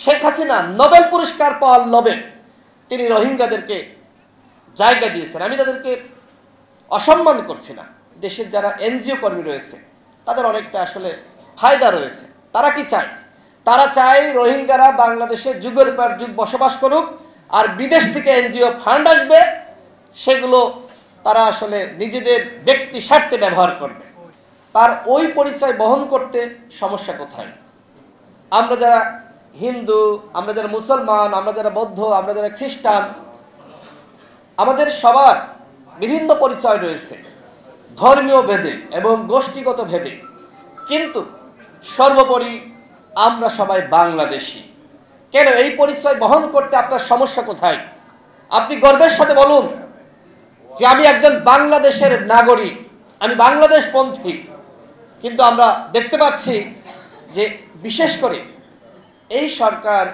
Sheikh Hasina Nobel পুরস্কার পাওয়ার লোভে তিনি রোহিঙ্গাদেরকে জায়গা দিয়েছেন। আমি তাদেরকে অসম্মান করছি না। দেশের যারা এনজিও কর্মী রয়েছে তাদের অনেকটা আসলে ফায়দা রয়েছে। তারা কি চায়? তারা চায় রোহিঙ্গারা বাংলাদেশে যুগের পর যুগ বসবাস করুক, আর বিদেশ থেকে এনজিও ফান্ড আসবে, সেগুলো তারা আসলে নিজেদের ব্যক্তি স্বার্থে ব্যবহার করবে। তার ওই পরিচয় বহন করতে সমস্যা কোথায়? আমরা যারা হিন্দু, আমরা যারা মুসলমান, আমরা যারা বৌদ্ধ, আমরা যারা খ্রিস্টান, আমাদের সবার বিভিন্ন পরিচয় রয়েছে ধর্মীয় ভেদে এবং গোষ্ঠীগত ভেদে, কিন্তু সর্বোপরি আমরা সবাই বাংলাদেশি। কেন এই পরিচয় বহন করতে আপনার সমস্যা কোথায়? আপনি গর্বের সাথে বলুন যে আমি একজন বাংলাদেশের নাগরিক, আমি বাংলাদেশপন্থী। কিন্তু আমরা দেখতে পাচ্ছি যে বিশেষ করে এই সরকার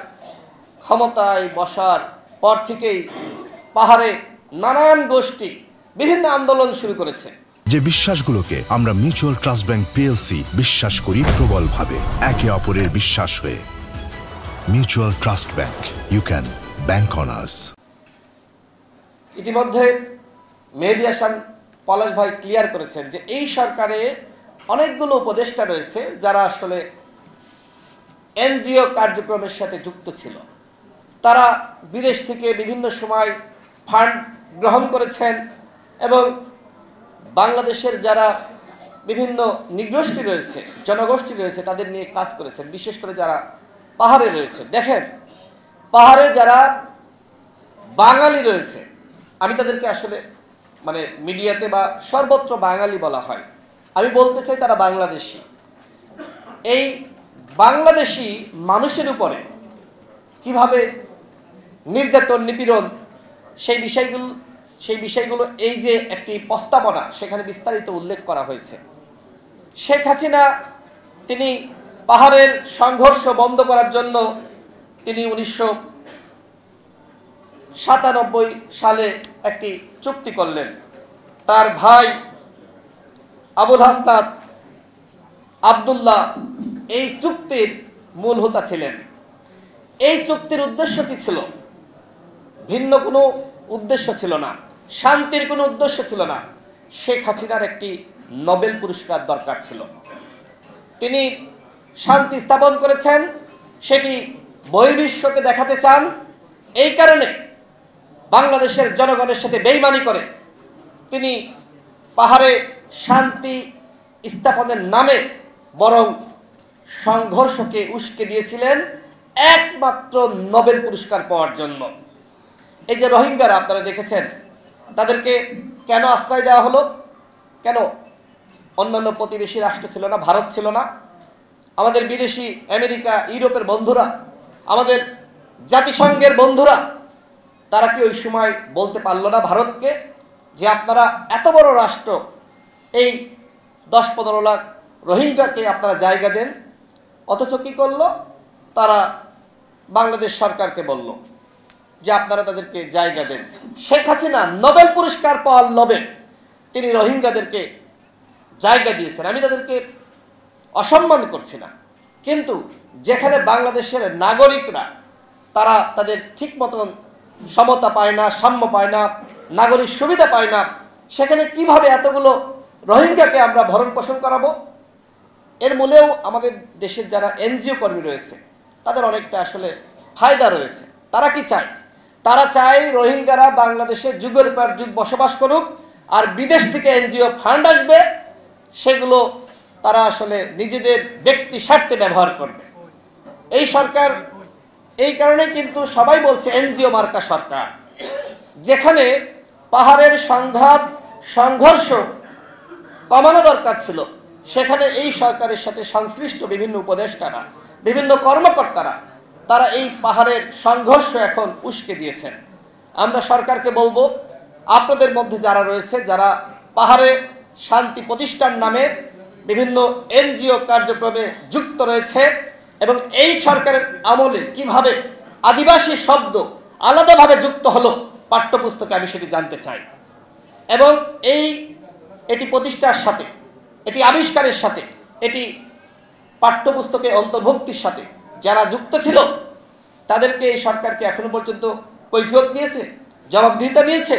ক্ষমতায় বসার পর থেকেই পাহাড়ে নানান গোষ্ঠী বিভিন্ন আন্দোলন শুরু করেছে। যে বিশ্বাসগুলোকে আমরা মিউচুয়াল ট্রাস্ট ব্যাংক পিএলসি বিশ্বাস করি প্রবলভাবে, একে অপরের বিশ্বাস হয়ে। Mutual trust bank, you can bank on us. ইতিমধ্যে মেহেদী হাসান পলাশ ভাই ক্লিয়ার করেছেন যে এই সরকারে অনেকগুলো উপদেষ্টা রয়েছে যারা আসলে এনজিও কার্যক্রমের সাথে যুক্ত ছিল। তারা বিদেশ থেকে বিভিন্ন সময় ফান্ড গ্রহণ করেছেন এবং বাংলাদেশের যারা বিভিন্ন নিগোষ্ঠী রয়েছে, জনগোষ্ঠী রয়েছে, তাদের নিয়ে কাজ করেছেন। বিশেষ করে যারা পাহাড়ে রয়েছে, দেখেন পাহাড়ে যারা বাঙালি রয়েছে, আমি তাদেরকে আসলে মিডিয়াতে বা সর্বত্র বাঙালি বলা হয়, আমি বলতে চাই তারা বাংলাদেশি। এই বাংলাদেশি মানুষের উপরে কিভাবে নির্যাতন, নিপীড়ন, সেই বিষয়গুলো এই যে একটি প্রস্তাবনা, সেখানে বিস্তারিত উল্লেখ করা হয়েছে। শেখ হাসিনা তিনি পাহাড়ের সংঘর্ষ বন্ধ করার জন্য তিনি 1997 সালে একটি চুক্তি করলেন। তার ভাই আবুল হাসনাত আবদুল্লাহ এই চুক্তির মূল হোতা ছিলেন। এই চুক্তির উদ্দেশ্য কি ছিল? ভিন্ন কোনো উদ্দেশ্য ছিল না, শান্তির কোনো উদ্দেশ্য ছিল না। শেখ হাসিনার একটি নোবেল পুরস্কার দরকার ছিল। তিনি শান্তি স্থাপন করেছেন, সেটি বহির্বিশ্বকে দেখাতে চান। এই কারণে বাংলাদেশের জনগণের সাথে বেইমানি করে তিনি পাহাড়ে শান্তি স্থাপনের নামে বরং সংঘর্ষকে উস্কে দিয়েছিলেন একমাত্র নোবেল পুরস্কার পাওয়ার জন্য। এই যে রোহিঙ্গারা আপনারা দেখেছেন, তাদেরকে কেন আশ্রয় দেওয়া হলো? কেন অন্যান্য প্রতিবেশী রাষ্ট্র ছিল না, ভারত ছিল না? আমাদের বিদেশি আমেরিকা, ইউরোপের বন্ধুরা, আমাদের জাতিসংঘের বন্ধুরা, তারা কি ওই সময় বলতে পারলো না ভারতকে যে আপনারা এত বড় রাষ্ট্র, এই 10-15 লাখ রোহিঙ্গাকে আপনারা জায়গা দেন? অথচ কি করলো তারা? বাংলাদেশ সরকারকে বলল যে আপনারা তাদেরকে জায়গা দেন। শেখ হাসিনা নোবেল পুরস্কার পাওয়ার লোভে তিনি রোহিঙ্গাদেরকে জায়গা দিয়েছেন। আমি তাদেরকে অসম্মান করছি না, কিন্তু যেখানে বাংলাদেশের নাগরিকরা তারা তাদের ঠিক মতন সমতা পায় না, সাম্য পায় না, নাগরিক সুবিধা পায় না, সেখানে কিভাবে এতগুলো রোহিঙ্গাকে আমরা ভরণ পোষণ করাবো? এর মূলেও আমাদের দেশের যারা এনজিও কর্মী রয়েছে তাদের অনেকটা আসলে ফায়দা রয়েছে। তারা কি চায়? তারা চায় রোহিঙ্গারা বাংলাদেশে যুগের পর যুগ বসবাস করুক, আর বিদেশ থেকে এনজিও ফান্ড আসবে, সেগুলো তারা আসলে নিজেদের ব্যক্তি স্বার্থে ব্যবহার করবে। এই সরকার এই কারণে কিন্তু সবাই বলছে এনজিও মার্কা সরকার। যেখানে পাহাড়ের সংঘাত, সংঘর্ষ কমানো দরকার ছিল, সেখানে এই সরকারের সাথে সংশ্লিষ্ট বিভিন্ন উপদেষ্টারা, বিভিন্ন কর্মকর্তারা, তারা এই পাহাড়ের সংঘর্ষ এখন উস্কে দিয়েছেন। আমরা সরকারকে বলবো, আপনাদের মধ্যে যারা রয়েছে, যারা পাহাড়ে শান্তি প্রতিষ্ঠান নামে বিভিন্ন এনজিও কার্যক্রমে যুক্ত রয়েছে, এবং এই সরকারের আমলে কিভাবে আদিবাসী শব্দ আলাদাভাবে যুক্ত হলো পাঠ্যপুস্তকে, আমি সেটি জানতে চাই। এবং এটি প্রতিষ্ঠার সাথে, এটি আবিষ্কারের সাথে, এটি পাঠ্যপুস্তকে অন্তর্ভুক্তির সাথে যারা যুক্ত ছিল, তাদেরকে এই সরকারকে এখনো পর্যন্ত কৈফিয়ত নিয়েছে, জবাবদিহিতা নিয়েছে?